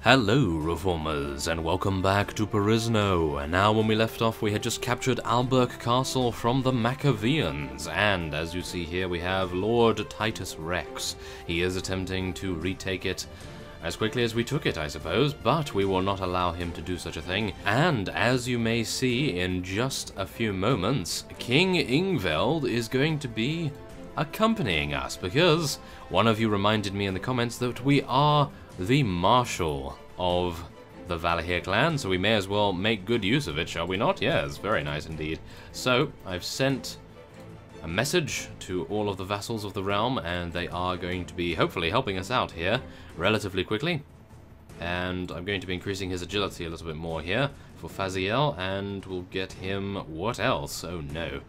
Hello Reformers, and welcome back to Perisno. And now when we left off we had just captured Alberk Castle from the Maccabeans, and as you see here we have Lord Titus Rex. He is attempting to retake it as quickly as we took it, I suppose, but we will not allow him to do such a thing. And as you may see in just a few moments, King Ingveld is going to be accompanying us, because one of you reminded me in the comments that we are the Marshal of the Valahir clan, so we may as well make good use of it, shall we not? Yes, very nice indeed. So, I've sent a message to all of the vassals of the realm, and they are going to be hopefully helping us out here relatively quickly. And I'm going to be increasing his agility a little bit more here for Faziel, and we'll get him... what else? Oh no.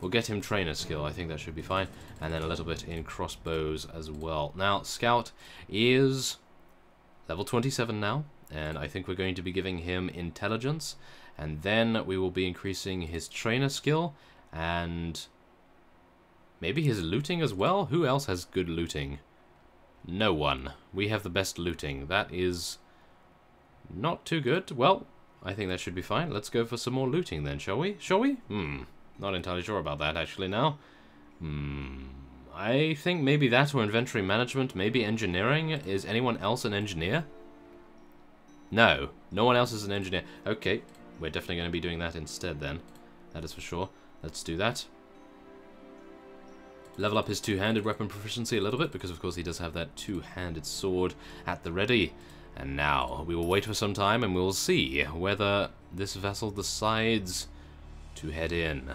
We'll get him trainer skill, I think that should be fine, and then a little bit in crossbows as well. Now, Scout is level 27 now, and I think we're going to be giving him intelligence, and then we will be increasing his trainer skill, and maybe his looting as well? Who else has good looting? No one. We have the best looting. That is not too good. Well, I think that should be fine. Let's go for some more looting then, shall we? Shall we? Not entirely sure about that actually now. I think maybe that or inventory management, maybe engineering. Is anyone else an engineer? No, no one else is an engineer. Okay, we're definitely going to be doing that instead then. That is for sure. Let's do that. Level up his two-handed weapon proficiency a little bit, because of course he does have that two-handed sword at the ready. And now, we will wait for some time and we will see whether this vessel decides to head in.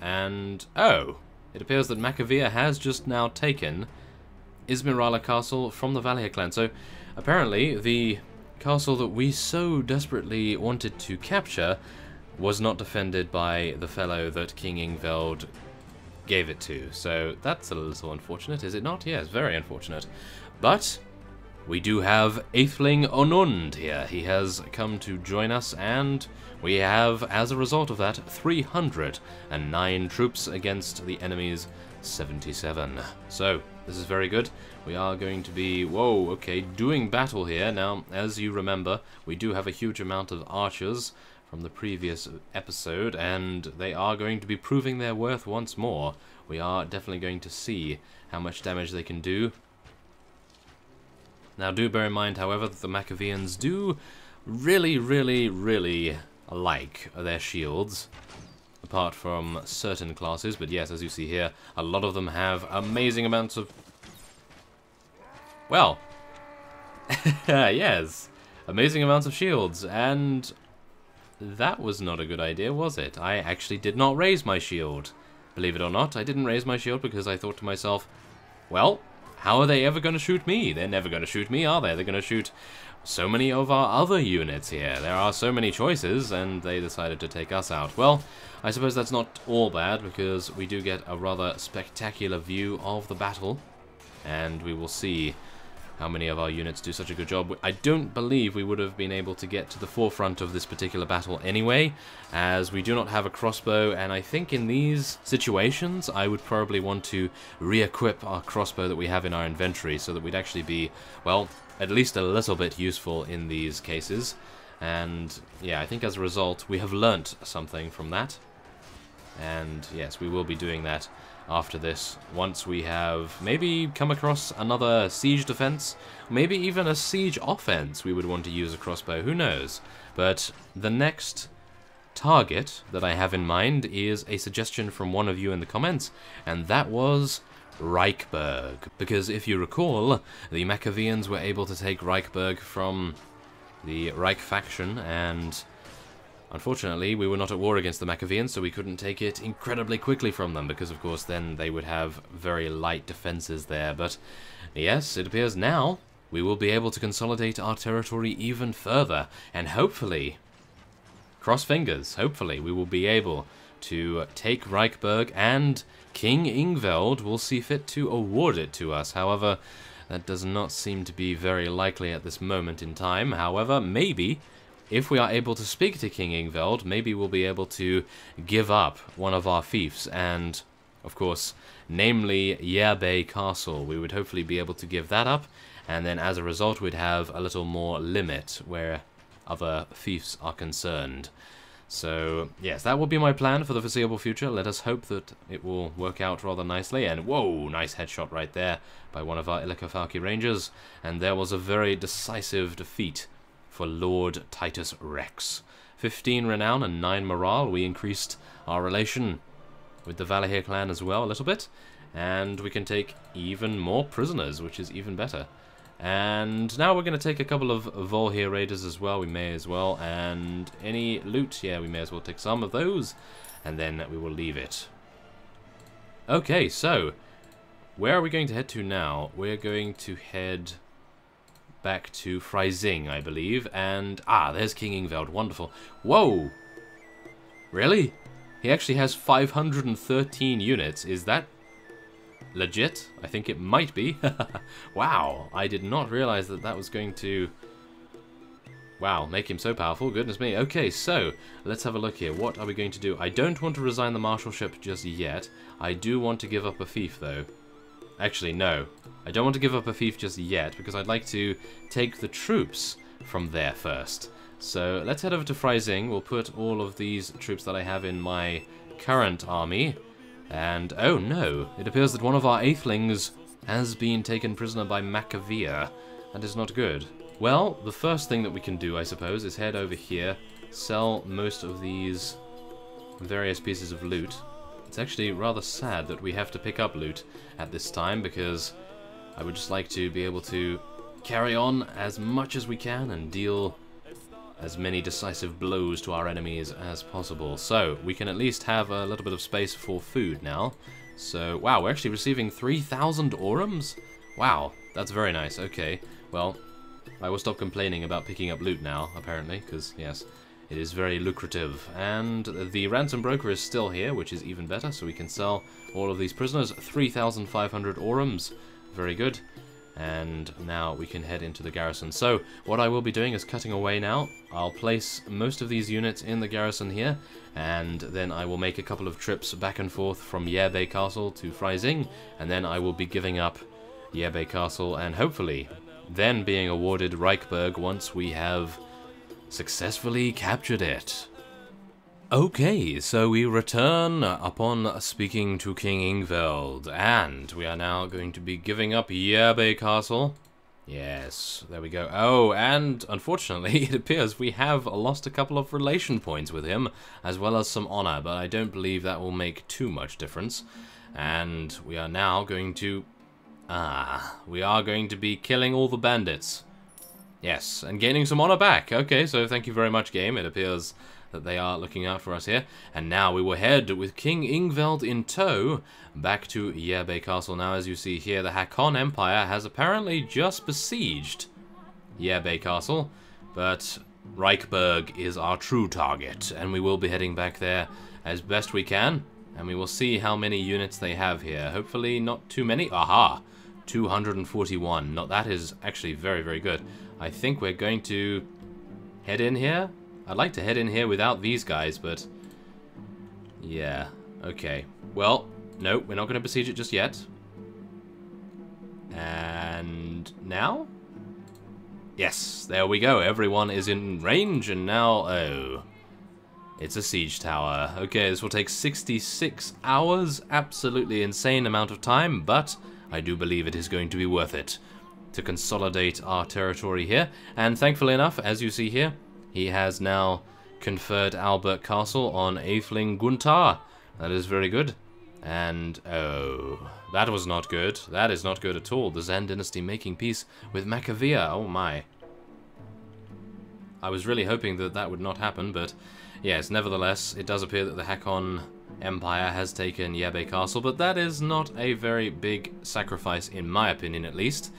And, oh! It appears that Maccavia has just now taken Izmirala Castle from the Valahir clan. So, apparently, the castle that we so desperately wanted to capture was not defended by the fellow that King Ingveld gave it to. So, that's a little unfortunate, is it not? Yes, very unfortunate. But we do have Aethling Onund here. He has come to join us, and we have, as a result of that, 309 troops against the enemy's 77. So, this is very good. We are going to be, whoa, okay, doing battle here. Now, as you remember, we do have a huge amount of archers from the previous episode, and they are going to be proving their worth once more. We are definitely going to see how much damage they can do. Now, do bear in mind, however, that the Maccabeans do really like their shields, apart from certain classes. But yes, as you see here, a lot of them have amazing amounts of... well, yes, amazing amounts of shields, and that was not a good idea, was it? I actually did not raise my shield. Believe it or not, I didn't raise my shield because I thought to myself, well, how are they ever going to shoot me? They're never going to shoot me, are they? They're going to shoot so many of our other units here. There are so many choices, and they decided to take us out. Well, I suppose that's not all bad, because we do get a rather spectacular view of the battle, and we will see how many of our units do such a good job. I don't believe we would have been able to get to the forefront of this particular battle anyway, as we do not have a crossbow, and I think in these situations I would probably want to re-equip our crossbow that we have in our inventory, so that we'd actually be, well, at least a little bit useful in these cases. And yeah, I think as a result we have learnt something from that, and yes, we will be doing that after this, once we have maybe come across another siege defense, maybe even a siege offense. We would want to use a crossbow, who knows. But the next target that I have in mind is a suggestion from one of you in the comments, and that was Reichberg. Because if you recall, the Maccabeans were able to take Reichberg from the Reich faction, and unfortunately, we were not at war against the Maccabeans, so we couldn't take it incredibly quickly from them, because of course then they would have very light defenses there. But yes, it appears now we will be able to consolidate our territory even further, and hopefully, cross fingers, hopefully we will be able to take Reichberg, and King Ingveld will see fit to award it to us. However, that does not seem to be very likely at this moment in time. However, maybe if we are able to speak to King Ingveld, maybe we'll be able to give up one of our fiefs and of course, namely Yerbay Castle. We would hopefully be able to give that up, and then as a result we'd have a little more limit where other fiefs are concerned. So, yes, that will be my plan for the foreseeable future. Let us hope that it will work out rather nicely. And, whoa, nice headshot right there by one of our Illican Rangers. And there was a very decisive defeat for Lord Titus Rex. 15 renown and 9 morale. We increased our relation with the Valahir clan as well a little bit. And we can take even more prisoners, which is even better. And now we're going to take a couple of Valahir raiders as well. We may as well. And any loot, yeah, we may as well take some of those. And then we will leave it. Okay, so where are we going to head to now? We're going to head back to Freising, I believe. And, there's King Ingveld. Wonderful. Whoa! Really? He actually has 513 units. Is that legit? I think it might be. Wow, I did not realize that that was going to, wow, make him so powerful. Goodness me. Okay, so let's have a look here. What are we going to do? I don't want to resign the marshalship just yet. I do want to give up a fief, though. Actually, no. I don't want to give up a fief just yet, because I'd like to take the troops from there first. So let's head over to Freising. We'll put all of these troops that I have in my current army. And, oh no, it appears that one of our Aethelings has been taken prisoner by Macavia. That is not good. Well, the first thing that we can do, I suppose, is head over here, sell most of these various pieces of loot. It's actually rather sad that we have to pick up loot at this time, because I would just like to be able to carry on as much as we can and deal as many decisive blows to our enemies as possible. So, we can at least have a little bit of space for food now. So, wow, we're actually receiving 3,000 orums? Wow, that's very nice. Okay, well, I will stop complaining about picking up loot now, apparently, because, yes, it is very lucrative. And the Ransom Broker is still here, which is even better, so we can sell all of these prisoners. 3,500 orums. Very good. And now we can head into the garrison. So, what I will be doing is cutting away now. I'll place most of these units in the garrison here, and then I will make a couple of trips back and forth from Yerbay Castle to Freising, and then I will be giving up Yerbay Castle, and hopefully then being awarded Reichberg once we have successfully captured it. Okay, so we return upon speaking to King Ingveld, and we are now going to be giving up Yerbay Castle. Yes, there we go. Oh, and unfortunately, it appears we have lost a couple of relation points with him, as well as some honor, but I don't believe that will make too much difference. And we are now going to, we are going to be killing all the bandits. Yes, and gaining some honor back. Okay, so thank you very much, game. It appears that they are looking out for us here. And now we will head with King Ingveld in tow back to Yerbay Castle. Now, as you see here, the Hakon Empire has apparently just besieged Yerbay Castle, but Reichberg is our true target, and we will be heading back there as best we can, and we will see how many units they have here. Hopefully not too many. Aha! 241. Not, that is actually very, very good. I think we're going to head in here. I'd like to head in here without these guys, but yeah, okay. Well, no, we're not going to besiege it just yet. And now? Yes, there we go. Everyone is in range, and now, oh, it's a siege tower. Okay, this will take 66 hours. Absolutely insane amount of time, but I do believe it is going to be worth it to consolidate our territory here. And thankfully enough, as you see here, he has now conferred Albert Castle on Atheling Guntar. That is very good. And, oh, that was not good. That is not good at all. The Zann dynasty making peace with Macavia. Oh my. I was really hoping that that would not happen, but yes, nevertheless, it does appear that the Hakon Empire has taken Yerbay Castle, but that is not a very big sacrifice, in my opinion at least,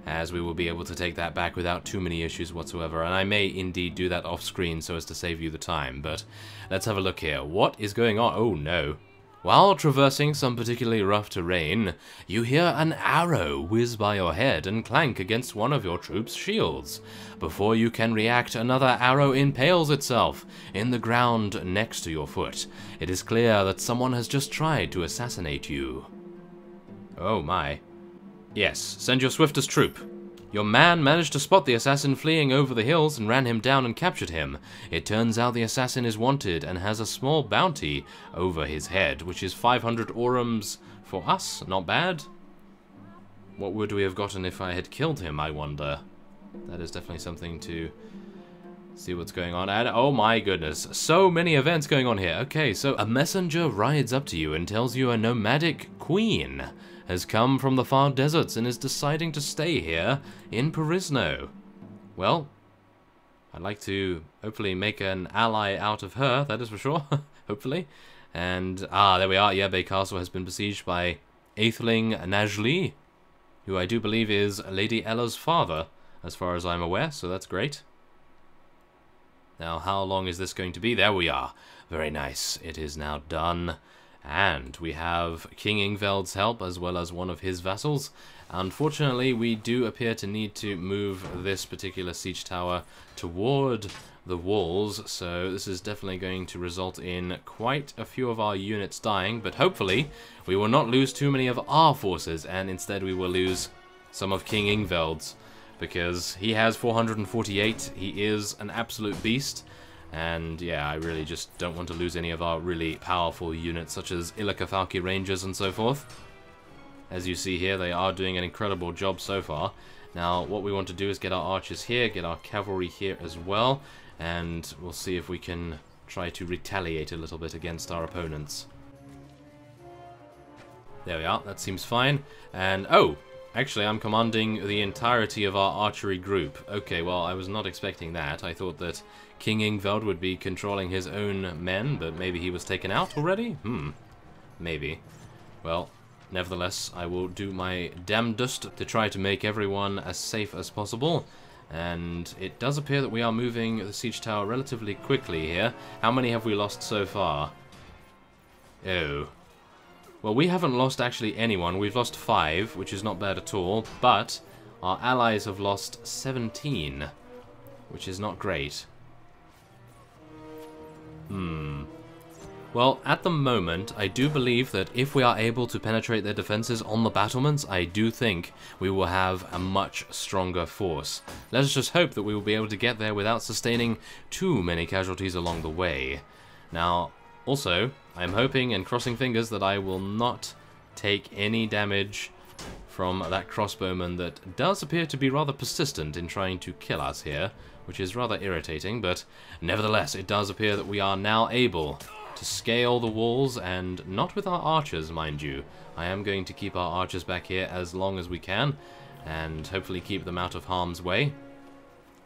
as we will be able to take that back without too many issues whatsoever, and I may indeed do that off screen so as to save you the time, but let's have a look here. What is going on? Oh no. While traversing some particularly rough terrain, you hear an arrow whiz by your head and clank against one of your troops' shields. Before you can react, another arrow impales itself in the ground next to your foot. It is clear that someone has just tried to assassinate you. Oh my. Yes, send your swiftest troop. Your man managed to spot the assassin fleeing over the hills and ran him down and captured him. It turns out the assassin is wanted and has a small bounty over his head, which is 500 orums for us. Not bad. What would we have gotten if I had killed him, I wonder? That is definitely something to see what's going on. And oh my goodness, so many events going on here. Okay, so a messenger rides up to you and tells you a nomadic queen has come from the far deserts and is deciding to stay here in Perisno. Well, I'd like to hopefully make an ally out of her, that is for sure, hopefully. And, there we are, Yabe Castle has been besieged by Atheling Najli, who I do believe is Lady Ella's father, as far as I'm aware, so that's great. Now, how long is this going to be? There we are. Very nice. It is now done. And we have King Ingveld's help as well as one of his vassals. Unfortunately, we do appear to need to move this particular siege tower toward the walls, so this is definitely going to result in quite a few of our units dying, but hopefully we will not lose too many of our forces, and instead we will lose some of King Ingveld's, because he has 448, he is an absolute beast. And yeah, I really just don't want to lose any of our really powerful units, such as Illican Rangers and so forth. As you see here, they are doing an incredible job so far. Now, what we want to do is get our archers here, get our cavalry here as well, and we'll see if we can try to retaliate a little bit against our opponents. There we are, that seems fine. And, oh! Actually, I'm commanding the entirety of our archery group. Okay, well, I was not expecting that. I thought that King Ingveld would be controlling his own men, but maybe he was taken out already? Maybe. Well, nevertheless, I will do my damnedest to try to make everyone as safe as possible. And it does appear that we are moving the siege tower relatively quickly here. How many have we lost so far? Oh. Well, we haven't lost actually anyone. We've lost 5, which is not bad at all, but our allies have lost 17, which is not great. Well, at the moment, I do believe that if we are able to penetrate their defenses on the battlements, I do think we will have a much stronger force. Let us just hope that we will be able to get there without sustaining too many casualties along the way. Now, also, I'm hoping and crossing fingers that I will not take any damage from that crossbowman that does appear to be rather persistent in trying to kill us here, which is rather irritating, but nevertheless, it does appear that we are now able to scale the walls, and not with our archers, mind you. I am going to keep our archers back here as long as we can, and hopefully keep them out of harm's way.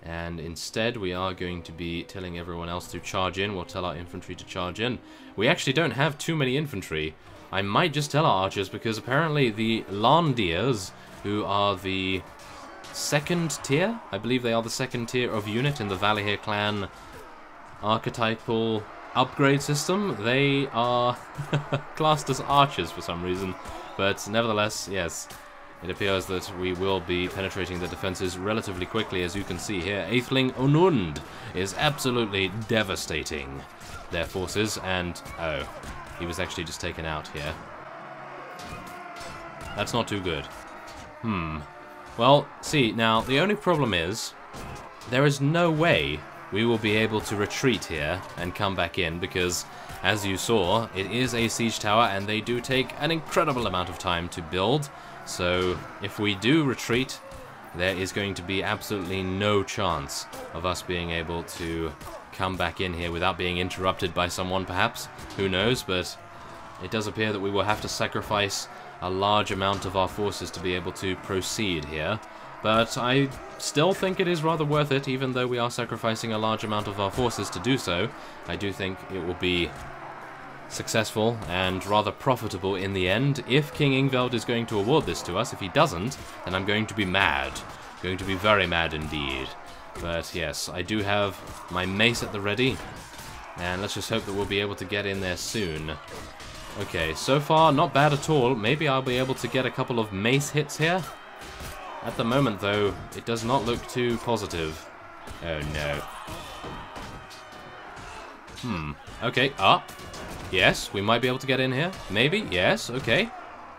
And instead, we are going to be telling everyone else to charge in. We'll tell our infantry to charge in. We actually don't have too many infantry. I might just tell our archers, because apparently the Landiers, who are the second tier, I believe they are the second tier of unit in the Valahir clan archetypal upgrade system, they are classed as archers for some reason. But nevertheless, yes, it appears that we will be penetrating the defenses relatively quickly. As you can see here, Atheling Onund is absolutely devastating their forces, and oh, he was actually just taken out here. That's not too good. Well, see, now, the only problem is, there is no way we will be able to retreat here and come back in, because, as you saw, it is a siege tower, and they do take an incredible amount of time to build. So, if we do retreat, there is going to be absolutely no chance of us being able to come back in here without being interrupted by someone, perhaps. Who knows, but it does appear that we will have to sacrifice a large amount of our forces to be able to proceed here. But I still think it is rather worth it, even though we are sacrificing a large amount of our forces to do so. I do think it will be successful and rather profitable in the end. If King Ingveld is going to award this to us, if he doesn't, then I'm going to be mad. Going to be very mad indeed. But yes, I do have my mace at the ready, and let's just hope that we'll be able to get in there soon. Okay, so far, not bad at all. Maybe I'll be able to get a couple of mace hits here. At the moment, though, it does not look too positive. Oh, no. Okay, yes, we might be able to get in here. Maybe, yes, okay.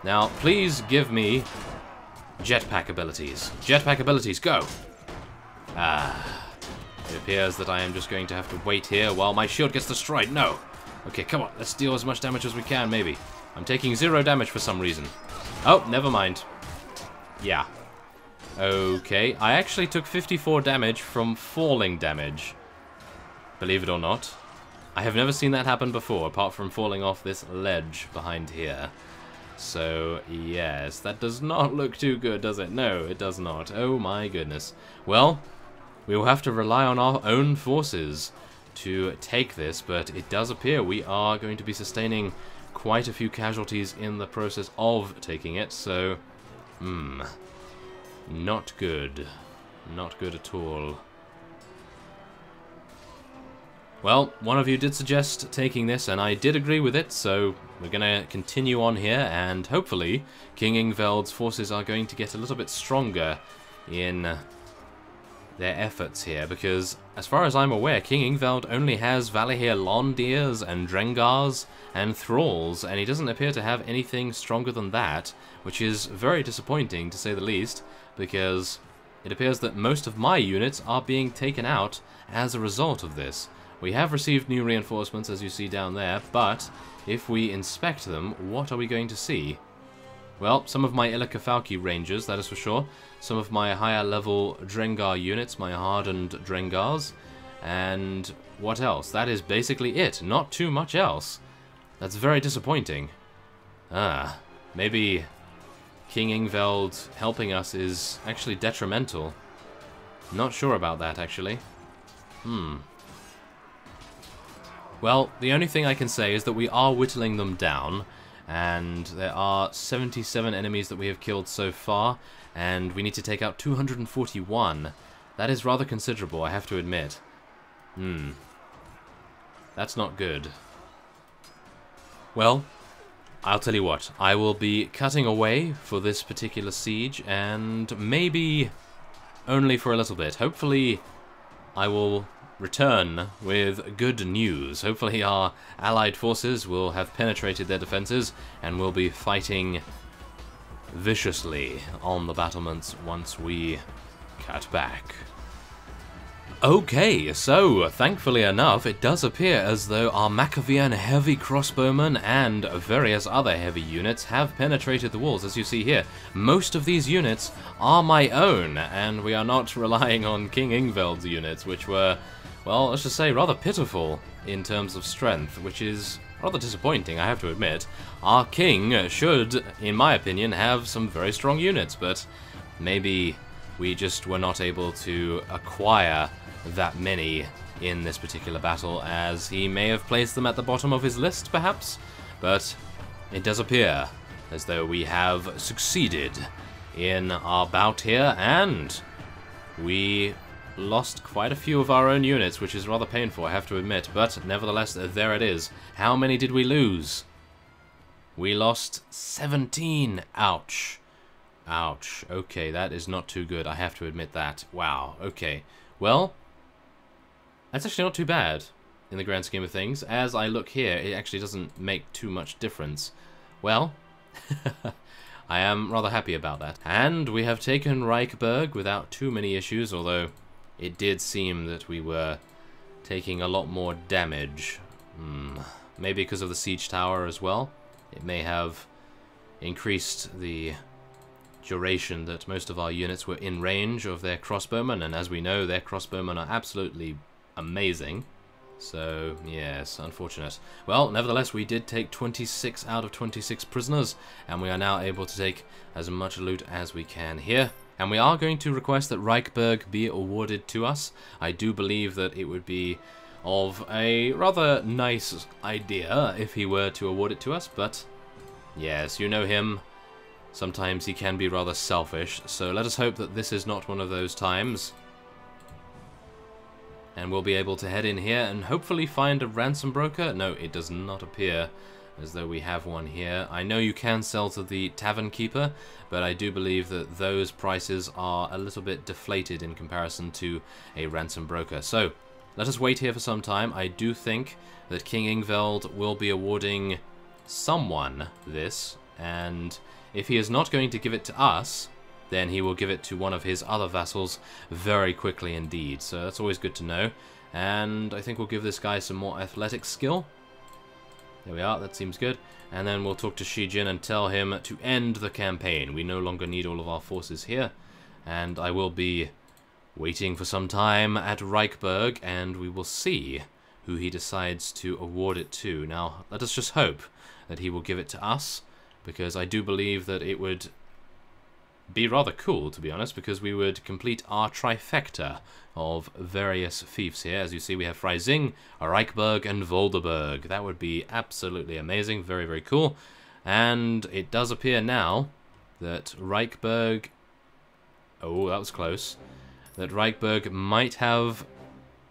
Now, please give me jetpack abilities. Jetpack abilities, go! It appears that I am just going to have to wait here while my shield gets destroyed. No! Okay, come on, let's deal as much damage as we can, maybe. I'm taking 0 damage for some reason. Oh, never mind. Yeah. Okay, I actually took 54 damage from falling damage. Believe it or not. I have never seen that happen before, apart from falling off this ledge behind here. So, yes, that does not look too good, does it? No, it does not. Oh my goodness. Well, we will have to rely on our own forces to take this, but it does appear we are going to be sustaining quite a few casualties in the process of taking it, so, not good. Not good at all. Well, one of you did suggest taking this, and I did agree with it, so we're going to continue on here, and hopefully King Ingveld's forces are going to get a little bit stronger in their efforts here, because as far as I'm aware, King Ingveld only has Valahir Londiers and Drengars and Thralls, and he doesn't appear to have anything stronger than that, which is very disappointing, to say the least, because it appears that most of my units are being taken out as a result of this. We have received new reinforcements, as you see down there, but if we inspect them, what are we going to see? Well, some of my Illican Rangers, that is for sure. Some of my higher level Drengar units, my hardened Drengars. And what else? That is basically it. Not too much else. That's very disappointing. Maybe King Ingveld helping us is actually detrimental. Not sure about that, actually. Well, the only thing I can say is that we are whittling them down, and there are 77 enemies that we have killed so far, and we need to take out 241. That is rather considerable, I have to admit. That's not good. Well, I'll tell you what, I will be cutting away for this particular siege, and maybe only for a little bit. Hopefully, I will return with good news. Hopefully our allied forces will have penetrated their defenses and will be fighting viciously on the battlements once we cut back. Okay, so thankfully enough, it does appear as though our Machiavellian heavy crossbowmen and various other heavy units have penetrated the walls. As you see here, most of these units are my own, and we are not relying on King Ingveld's units, which were, well, let's just say rather pitiful in terms of strength, which is rather disappointing, I have to admit. Our king should, in my opinion, have some very strong units, but maybe we just were not able to acquire that many in this particular battle, as he may have placed them at the bottom of his list, perhaps. But it does appear as though we have succeeded in our bout here, and we lost quite a few of our own units, which is rather painful, I have to admit, but nevertheless, there it is. How many did we lose? We lost 17. Ouch. Ouch. Okay, that is not too good, I have to admit that. Wow, okay. Well, that's actually not too bad in the grand scheme of things. As I look here, it actually doesn't make too much difference. Well, I am rather happy about that. And we have taken Reichberg without too many issues, although it did seem that we were taking a lot more damage. Maybe because of the siege tower as well. It may have increased the duration that most of our units were in range of their crossbowmen, and as we know, their crossbowmen are absolutely amazing. So, yes, unfortunate. Well, nevertheless, we did take 26 out of 26 prisoners, and we are now able to take as much loot as we can here. And we are going to request that Reichberg be awarded to us. I do believe that it would be of a rather nice idea if he were to award it to us, but yes, you know him. Sometimes he can be rather selfish, so let us hope that this is not one of those times. And we'll be able to head in here and hopefully find a ransom broker. No, it does not appear as though we have one here. I know you can sell to the Tavernkeeper, but I do believe that those prices are a little bit deflated in comparison to a Ransom Broker. So, let us wait here for some time. I do think that King Ingveld will be awarding someone this, and if he is not going to give it to us, then he will give it to one of his other vassals very quickly indeed. So that's always good to know. And I think we'll give this guy some more athletic skill. There we are, that seems good. And then we'll talk to Shijin and tell him to end the campaign. We no longer need all of our forces here. And I will be waiting for some time at Reichberg, and we will see who he decides to award it to. Now, let us just hope that he will give it to us, because I do believe that it would be rather cool, to be honest, because we would complete our trifecta of various fiefs here. As you see, we have Freising, Reichberg, and Volderberg. That would be absolutely amazing. Very, very cool. And it does appear now that Reichberg... Oh, that was close. That Reichberg might have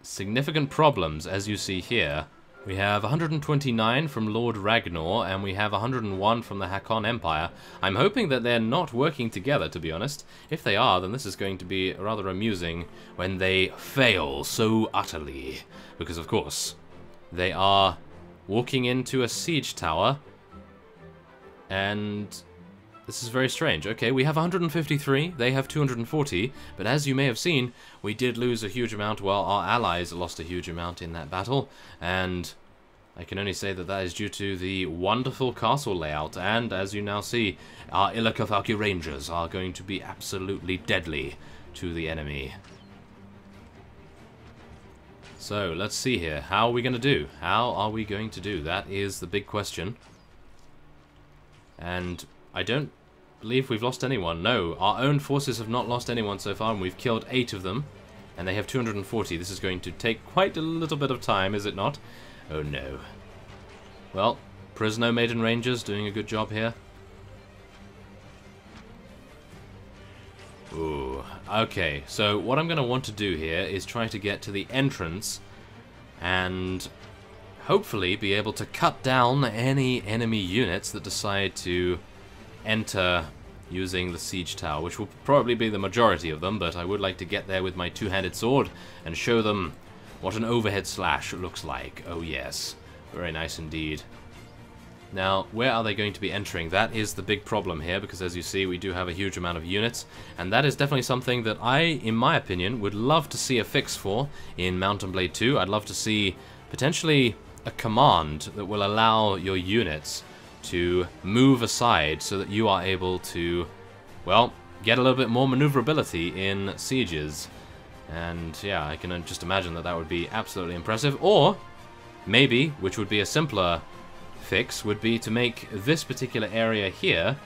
significant problems, as you see here. We have 129 from Lord Ragnar, and we have 101 from the Hakon Empire. I'm hoping that they're not working together, to be honest. If they are, then this is going to be rather amusing when they fail so utterly. Because, of course, they are walking into a siege tower, and this is very strange. Okay, we have 153, they have 240, but as you may have seen, we did lose a huge amount. Well, our allies lost a huge amount in that battle, and I can only say that that is due to the wonderful castle layout, and as you now see, our Illican Rangers are going to be absolutely deadly to the enemy. So, let's see here. How are we going to do? How are we going to do? That is the big question. And I don't believe we've lost anyone. No, our own forces have not lost anyone so far, and we've killed 8 of them. And they have 240. This is going to take quite a little bit of time, is it not? Oh no. Well, Perisno Maiden Rangers doing a good job here. Ooh, okay. So what I'm going to want to do here is try to get to the entrance and hopefully be able to cut down any enemy units that decide to enter using the siege tower, which will probably be the majority of them, but I would like to get there with my two-handed sword and show them what an overhead slash looks like. Oh yes, very nice indeed. Now, where are they going to be entering? That is the big problem here, because as you see, we do have a huge amount of units, and that is definitely something that I, in my opinion, would love to see a fix for in Mount and Blade 2. I'd love to see potentially a command that will allow your units to move aside so that you are able to, well, get a little bit more maneuverability in sieges. And yeah, I can just imagine that that would be absolutely impressive. Or maybe, which would be a simpler fix, would be to make this particular area here,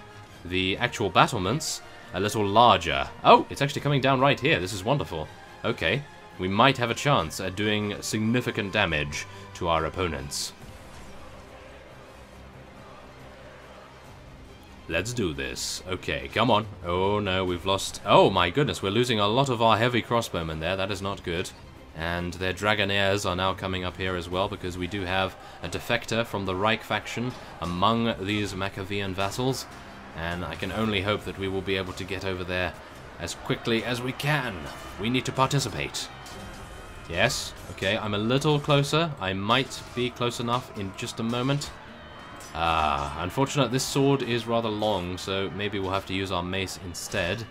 the actual battlements, a little larger. Oh, it's actually coming down right here. This is wonderful. Okay, we might have a chance at doing significant damage to our opponents. Let's do this. Okay, come on. Oh no, we've lost... Oh my goodness, we're losing a lot of our heavy crossbowmen there. That is not good. And their Dragonaires are now coming up here as well, because we do have a defector from the Reich faction among these Machiavellian vassals. And I can only hope that we will be able to get over there as quickly as we can. We need to participate. Yes, okay, I'm a little closer. I might be close enough in just a moment. Unfortunately, this sword is rather long, so maybe we'll have to use our mace instead.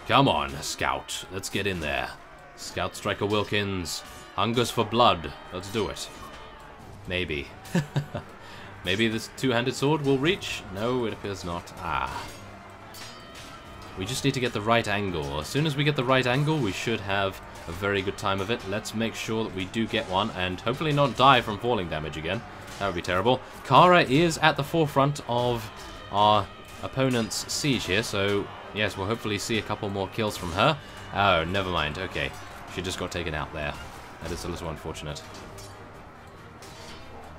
Come on, Scout. Let's get in there. Scout Striker Wilkins. Hungers for blood. Let's do it. Maybe. Maybe this two-handed sword will reach? No, it appears not. We just need to get the right angle. As soon as we get the right angle, we should have a very good time of it. Let's make sure that we do get one, and hopefully not die from falling damage again. That would be terrible. Kara is at the forefront of our opponent's siege here, so yes, we'll hopefully see a couple more kills from her. Oh, never mind. Okay, she just got taken out there. That is a little unfortunate.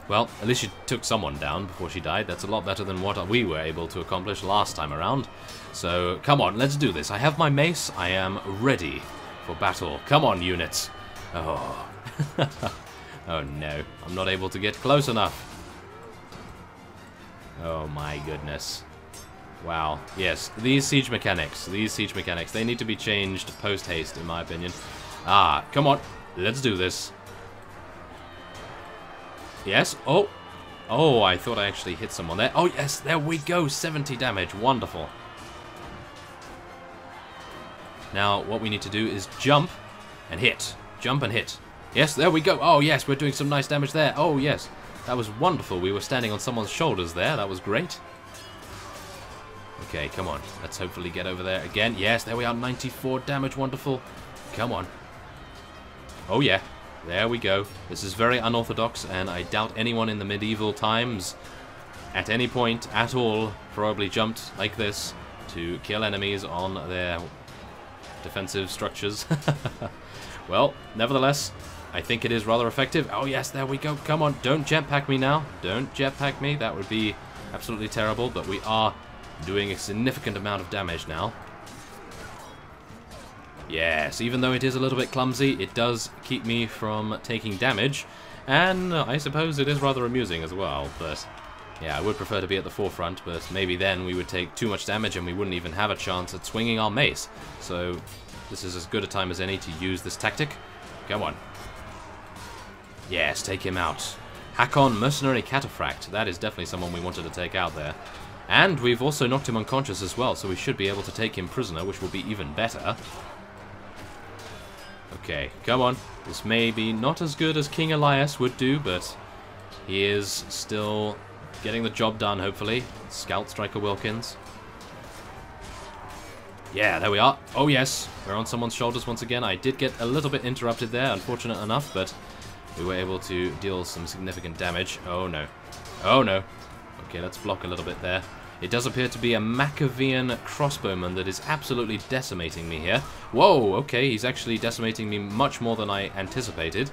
Well, at least she took someone down before she died. That's a lot better than what we were able to accomplish last time around. So, come on, let's do this. I have my mace. I am ready for battle. Come on, units. Oh. Oh no, I'm not able to get close enough. Oh my goodness. Wow. Yes, these siege mechanics, they need to be changed post-haste, in my opinion. Ah, come on. Let's do this. Yes. Oh. Oh, I thought I actually hit someone there. Oh, yes, there we go. 70 damage. Wonderful. Now, what we need to do is jump and hit. Jump and hit. Yes, there we go. Oh, yes, we're doing some nice damage there. Oh, yes. That was wonderful. We were standing on someone's shoulders there. That was great. Okay, come on. Let's hopefully get over there again. Yes, there we are. 94 damage. Wonderful. Come on. Oh, yeah. There we go. This is very unorthodox, and I doubt anyone in the medieval times, at any point at all, probably jumped like this to kill enemies on their defensive structures. Well, nevertheless, I think it is rather effective. Oh, yes, there we go. Come on, don't jetpack me now. Don't jetpack me. That would be absolutely terrible, but we are doing a significant amount of damage now. Yes, even though it is a little bit clumsy, it does keep me from taking damage, and I suppose it is rather amusing as well, but yeah, I would prefer to be at the forefront, but maybe then we would take too much damage and we wouldn't even have a chance at swinging our mace. So this is as good a time as any to use this tactic. Come on. Yes, take him out. Hakon, Mercenary Cataphract. That is definitely someone we wanted to take out there. And we've also knocked him unconscious as well, so we should be able to take him prisoner, which will be even better. Okay, come on. This may be not as good as King Elias would do, but he is still getting the job done, hopefully. Scout Striker Wilkins. Yeah, there we are. Oh, yes. We're on someone's shoulders once again. I did get a little bit interrupted there, unfortunate enough, but we were able to deal some significant damage. Oh, no. Oh, no. Okay, let's block a little bit there. It does appear to be a Machiavellian crossbowman that is absolutely decimating me here. Whoa, okay, he's actually decimating me much more than I anticipated.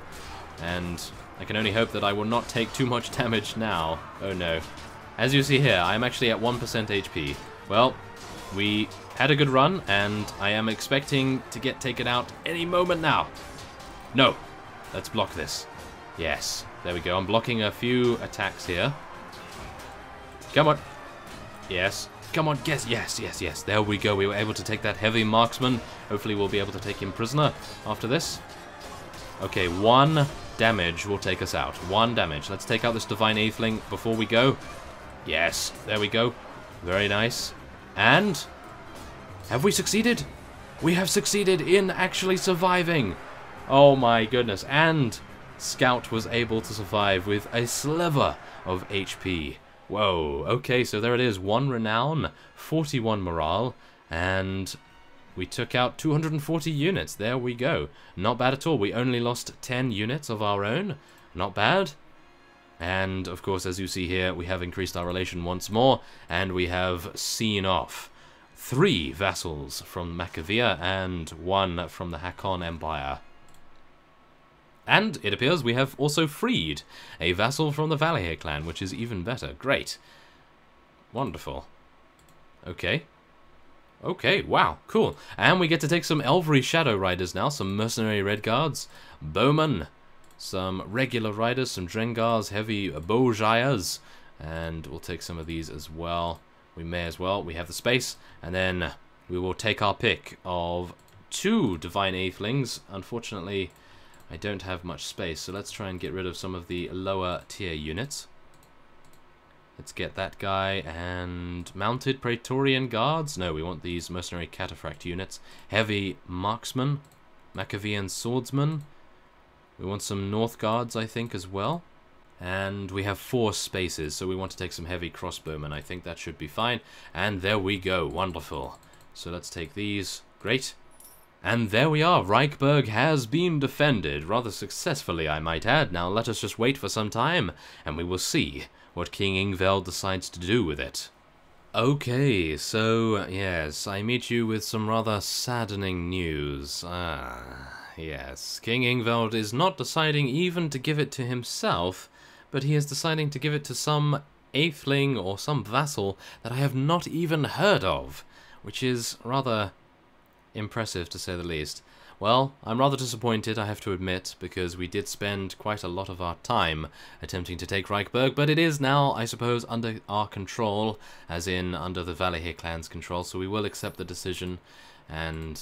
And I can only hope that I will not take too much damage now. Oh no. As you see here, I'm actually at 1% HP. Well, we had a good run, and I am expecting to get taken out any moment now. No. Let's block this. Yes, there we go. I'm blocking a few attacks here. Come on. Yes. Come on, yes, yes, yes, yes. There we go. We were able to take that heavy marksman. Hopefully we'll be able to take him prisoner after this. Okay, 1 damage will take us out. 1 damage. Let's take out this Divine Atheling before we go. Yes, there we go. Very nice. And have we succeeded? We have succeeded in actually surviving. Oh my goodness. And Scout was able to survive with a sliver of HP. Whoa, okay, so there it is. 1 renown, 41 morale, and we took out 240 units. There we go. Not bad at all. We only lost 10 units of our own. Not bad. And, of course, as you see here, we have increased our relation once more, and we have seen off 3 vassals from Machiavellia and 1 from the Hakon Empire. And it appears we have also freed a vassal from the Valahir clan, which is even better. Great. Wonderful. Okay. Okay, wow, cool. And we get to take some Elvery Shadow Riders now, some Mercenary Redguards, Bowmen, some regular riders, some Drengars, heavy Bowjayas, and we'll take some of these as well. We may as well. We have the space, and then we will take our pick of 2 Divine Aethelings. Unfortunately, I don't have much space, so let's try and get rid of some of the lower tier units. Let's get that guy, and Mounted Praetorian Guards. No, we want these Mercenary Cataphract units. Heavy Marksmen, Machiavellian Swordsmen. We want some North Guards, I think, as well. And we have 4 spaces, so we want to take some heavy crossbowmen. I think that should be fine. And there we go, wonderful. So let's take these. Great. And there we are, Reichberg has been defended, rather successfully I might add. Now let us just wait for some time, and we will see what King Ingveld decides to do with it. Okay, so yes, I meet you with some rather saddening news. Yes, King Ingveld is not deciding even to give it to himself, but he is deciding to give it to some Atheling or some vassal that I have not even heard of, which is rather impressive to say the least. Well, I'm rather disappointed, I have to admit, because we did spend quite a lot of our time attempting to take Reichberg, but it is now, I suppose, under our control, as in under the Valahir clan's control, so we will accept the decision, and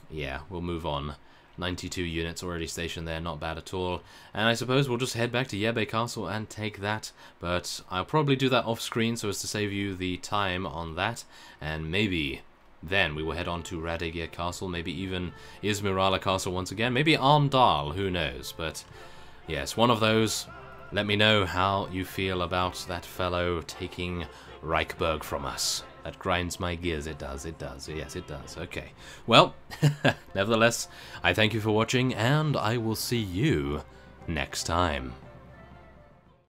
yeah, we'll move on. 92 units already stationed there, not bad at all. And I suppose we'll just head back to Yebe Castle and take that, but I'll probably do that off screen so as to save you the time on that, and maybe then we will head on to Radegir Castle, maybe even Izmirala Castle once again, maybe Arndal, who knows, but yes, one of those. Let me know how you feel about that fellow taking Reichberg from us. That grinds my gears, it does, yes it does, okay. Well, nevertheless, I thank you for watching, and I will see you next time.